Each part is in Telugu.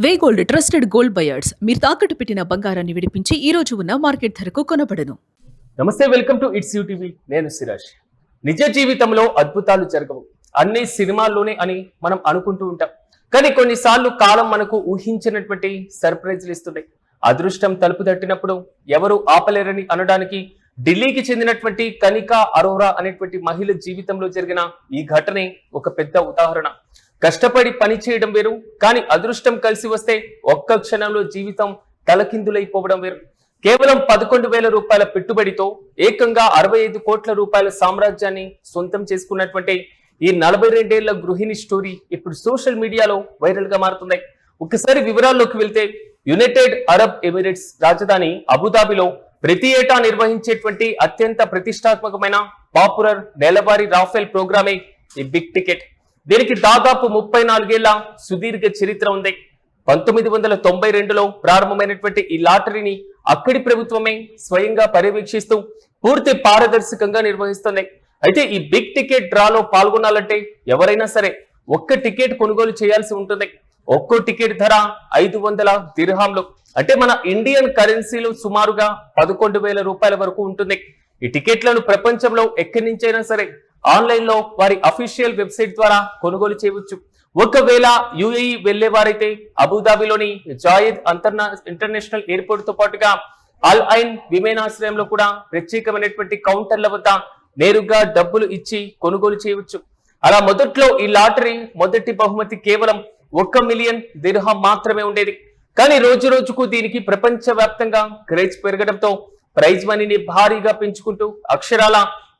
వే గోల్డ్ ట్రస్టెడ్ గోల్డ్ బయర్స్ మీరు తాకట్టు పెట్టిన బంగారాన్ని విడిపించి ఈ రోజు ఉన్న మార్కెట్ ధరకు కొనబడను. నమస్తే, వెల్కమ్ టు ఇట్స్ యూటీవీ. నేను సిరాజ్. నిజ జీవితంలో అద్భుతాలు జరగవు, అన్ని సినిమాల్లోనే అని మనం అనుకుంటూ ఉంటాం. కానీ కొన్నిసార్లు కాలం మనకు ఊహించినటువంటి సర్ప్రైజ్లు ఇస్తున్నాయి. అదృష్టం తలుపు తట్టినప్పుడు ఎవరు ఆపలేరని అనడానికి ఢిల్లీకి చెందినటువంటి కనికా అరోరా అనేటువంటి మహిళ జీవితంలో జరిగిన ఈ ఘటనే ఒక పెద్ద ఉదాహరణ. కష్టపడి పని చేయడం వేరు, కానీ అదృష్టం కలిసి వస్తే ఒక్క క్షణంలో జీవితం తలకిందులైపోవడం వేరు. కేవలం 11,000 రూపాయల పెట్టుబడితో ఏకంగా 65 కోట్ల రూపాయల సామ్రాజ్యాన్ని సొంతం చేసుకున్నటువంటి ఈ 42 ఏళ్ల గృహిణి స్టోరీ ఇప్పుడు సోషల్ మీడియాలో వైరల్ గా మారుతుంది. ఒకసారి వివరాల్లోకి వెళ్తే, యునైటెడ్ అరబ్ ఎమిరేట్స్ రాజధాని అబుదాబిలో ప్రతి ఏటా నిర్వహించేటువంటి అత్యంత ప్రతిష్టాత్మకమైన పాపులర్ నెలవారీ రాఫెల్ ప్రోగ్రామే ఈ బిగ్ టికెట్. దీనికి దాదాపు 34 ఏళ్ల సుదీర్ఘ చరిత్ర ఉంది. 1992లో ప్రారంభమైనటువంటి ఈ లాటరీని అక్కడి ప్రభుత్వమే స్వయంగా పర్యవేక్షిస్తూ పూర్తి పారదర్శకంగా నిర్వహిస్తుంది. అయితే ఈ బిగ్ టికెట్ డ్రాలో పాల్గొనాలంటే ఎవరైనా సరే ఒక్క టికెట్ కొనుగోలు చేయాల్సి ఉంటుంది. ఒక్కో టికెట్ ధర 500 దిర్హాంలు, అంటే మన ఇండియన్ కరెన్సీలో సుమారుగా 11,000 రూపాయల వరకు ఉంటుంది. ఈ టికెట్లను ప్రపంచంలో ఎక్కడి నుంచైనా సరే ఆన్లైన్ లో వారి అఫీషియల్ వెబ్సైట్ ద్వారా కొనుగోలు చేయవచ్చు. ఒకవేళ యుఏఈ వెళ్లేవారైతే అబుదాబిలోని జాయిద్ ఇంటర్నేషనల్ ఎయిర్పోర్ట్ తో పాటుగా అల్ ఐన్ విమానాశ్రయంలో కూడా ప్రత్యేకమైనటువంటి కౌంటర్ల వద్ద నేరుగా డబ్బులు ఇచ్చి కొనుగోలు చేయవచ్చు. అలా మొదట్లో ఈ లాటరీ మొదటి బహుమతి కేవలం 1 మిలియన్ దిర్హం మాత్రమే ఉండేది. కానీ రోజు రోజుకు దీనికి ప్రపంచ వ్యాప్తంగా క్రేజ్ పెరగడంతో ప్రైజ్ మనీని భారీగా పెంచుకుంటూ అక్షరాల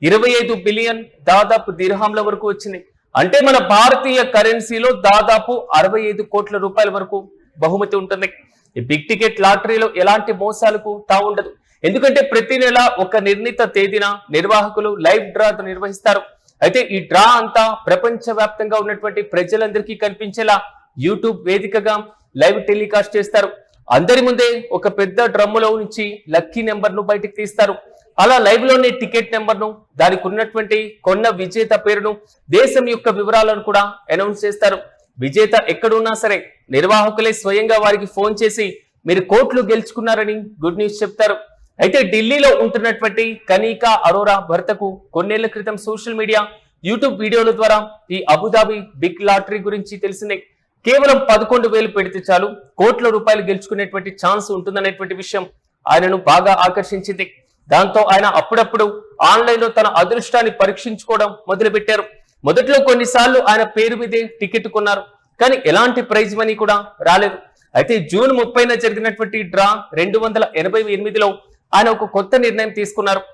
25 బిలియన్ దాదాపు దిర్హాంల వరకు వచ్చింది. అంటే మన భారతీయ కరెన్సీలో దాదాపు 65 కోట్ల రూపాయల వరకు బహుమతి ఉంటుంది. ఈ బిగ్ టికెట్ లాటరీలో ఎలాంటి మోసాలకు తావుండదు. ఎందుకంటే ప్రతి నెల ఒక నిర్ణీత తేదీన నిర్వాహకులు లైవ్ డ్రా నిర్వహిస్తారు. అయితే ఈ డ్రా అంతా ప్రపంచ వ్యాప్తంగా ఉన్నటువంటి ప్రజలందరికీ కనిపించేలా యూట్యూబ్ వేదికగా లైవ్ టెలికాస్ట్ చేస్తారు. అందరి ముందే ఒక పెద్ద డ్రమ్ములో నుంచి లక్కీ నెంబర్ ను బయటకు తీస్తారు. అలా లైవ్ లోనే టికెట్ నెంబర్ ను, దానికి ఉన్నటువంటి కొన్న విజేత పేరును, దేశం యొక్క వివరాలను కూడా అనౌన్స్ చేస్తారు. విజేత ఎక్కడున్నా సరే నిర్వాహకులే స్వయంగా వారికి ఫోన్ చేసి మీరు కోట్లు గెలుచుకున్నారని గుడ్ న్యూస్ చెప్తారు. అయితే ఢిల్లీలో ఉంటున్నటువంటి కనికా అరోరా భర్తకు కొన్నేళ్ల క్రితం సోషల్ మీడియా, యూట్యూబ్ వీడియోల ద్వారా ఈ అబుదాబి బిగ్ లాటరీ గురించి తెలిసిందే. కేవలం 11,000 పెడితే చాలు కోట్ల రూపాయలు గెలుచుకునేటువంటి ఛాన్స్ ఉంటుందనేటువంటి విషయం ఆయనను బాగా ఆకర్షించింది. దాంతో ఆయన అప్పుడప్పుడు ఆన్లైన్ లో తన అదృష్టాన్ని పరీక్షించుకోవడం మొదలుపెట్టారు. మొదట్లో కొన్నిసార్లు ఆయన పేరు మీదే టికెట్ కొన్నారు, కానీ ఎలాంటి ప్రైజ్ మనీ కూడా రాలేదు. అయితే జూన్ 30న జరిగినటువంటి డ్రా 288లో ఆయన ఒక కొత్త నిర్ణయం తీసుకున్నారు.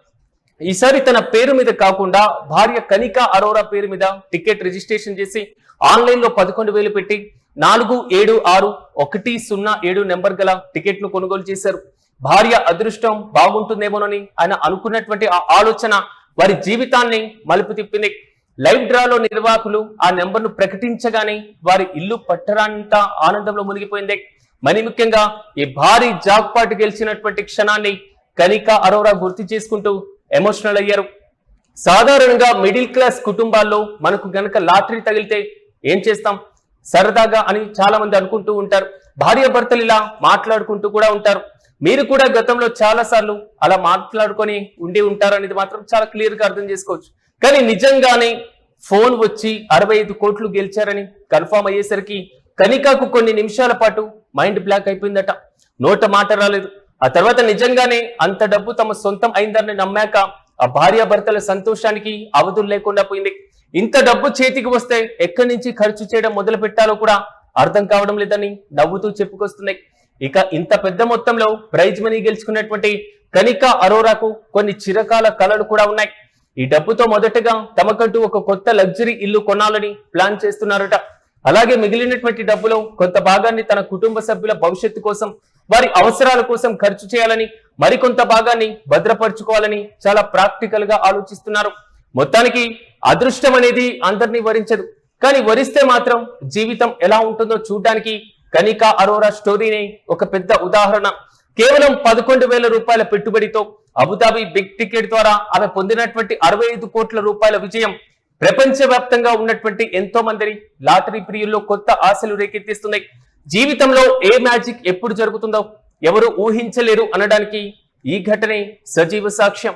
ఈసారి తన పేరు మీద కాకుండా భార్య కనికా అరోరా పేరు మీద టికెట్ రిజిస్ట్రేషన్ చేసి ఆన్లైన్ లో 11,000 పెట్టి 476107 నెంబర్ గల టికెట్ ను కొనుగోలు చేశారు. భార్య అదృష్టం బాగుంటుందేమోనని ఆయన అనుకున్నటువంటి ఆ ఆలోచన వారి జీవితాన్ని మలుపు తిప్పింది. లైవ్ డ్రాలో నిర్వాహకులు ఆ నెంబర్ ను ప్రకటించగానే వారి ఇల్లు పట్టరాంత ఆనందంలో మునిగిపోయింది. మరి ముఖ్యంగా ఈ భారీ జాక్పాట్ గెలిచినటువంటి క్షణాన్ని కనికా అరోరా గుర్తు చేసుకుంటూ ఎమోషనల్ అయ్యారు. సాధారణంగా మిడిల్ క్లాస్ కుటుంబాల్లో మనకు గనక లాటరీ తగిలితే ఏం చేస్తాం, సరదాగా అని చాలా మంది అనుకుంటూ ఉంటారు. భార్య భర్తలు ఇలా మాట్లాడుకుంటూ కూడా ఉంటారు. మీరు కూడా గతంలో చాలా సార్లు అలా మాట్లాడుకొని ఉండి ఉంటారు అనేది మాత్రం చాలా క్లియర్ గా అర్థం చేసుకోవచ్చు. కానీ నిజంగానే ఫోన్ వచ్చి 65 కోట్లు గెలిచారని కన్ఫర్మ్ అయ్యేసరికి కనికాకు కొన్ని నిమిషాల పాటు మైండ్ బ్లాక్ అయిపోయిందట. నోట మాట రాలేదు. ఆ తర్వాత నిజంగానే అంత డబ్బు తమ సొంతం అయిందని నమ్మాక ఆ భార్య భర్తల సంతోషానికి అవధులు లేకుండా పోయింది. ఇంత డబ్బు చేతికి వస్తే ఎక్కడి నుంచి ఖర్చు చేయడం మొదలు పెట్టాలో కూడా అర్థం కావడం లేదని నవ్వుతూ చెప్పుకొస్తున్నాయి. ఇక ఇంత పెద్ద మొత్తంలో ప్రైజ్ మనీ గెలుచుకున్నటువంటి కనికా అరోరాకు కొన్ని చిరకాల కలలు కూడా ఉన్నాయి. ఈ డబ్బుతో మొదటగా తమకంటూ ఒక కొత్త లగ్జరీ ఇల్లు కొనాలని ప్లాన్ చేస్తున్నారట. అలాగే మిగిలినటువంటి డబ్బులో కొంత భాగాన్ని తన కుటుంబ సభ్యుల భవిష్యత్తు కోసం, వారి అవసరాల కోసం ఖర్చు చేయాలని, మరికొంత భాగాన్ని భద్రపరుచుకోవాలని చాలా ప్రాక్టికల్ గా ఆలోచిస్తున్నారు. మొత్తానికి అదృష్టం అనేది అందరినీ వరించదు, కానీ వరిస్తే మాత్రం జీవితం ఎలా ఉంటుందో చూడడానికి కనికా అరోరా స్టోరీనే ఒక పెద్ద ఉదాహరణ. కేవలం 11,000 రూపాయల పెట్టుబడితో అబుదాబి బిగ్ టికెట్ ద్వారా ఆమె పొందినటువంటి 65 కోట్ల రూపాయల విజయం ప్రపంచవ్యాప్తంగా ఉన్నటువంటి ఎంతో మంది లాటరీ ప్రియుల్లో కొత్త ఆశలు రేకెత్తిస్తున్నాయి. జీవితంలో ఏ మ్యాజిక్ ఎప్పుడు జరుగుతుందో ఎవరు ఊహించలేరు అనడానికి ఈ ఘటనే సజీవ సాక్ష్యం.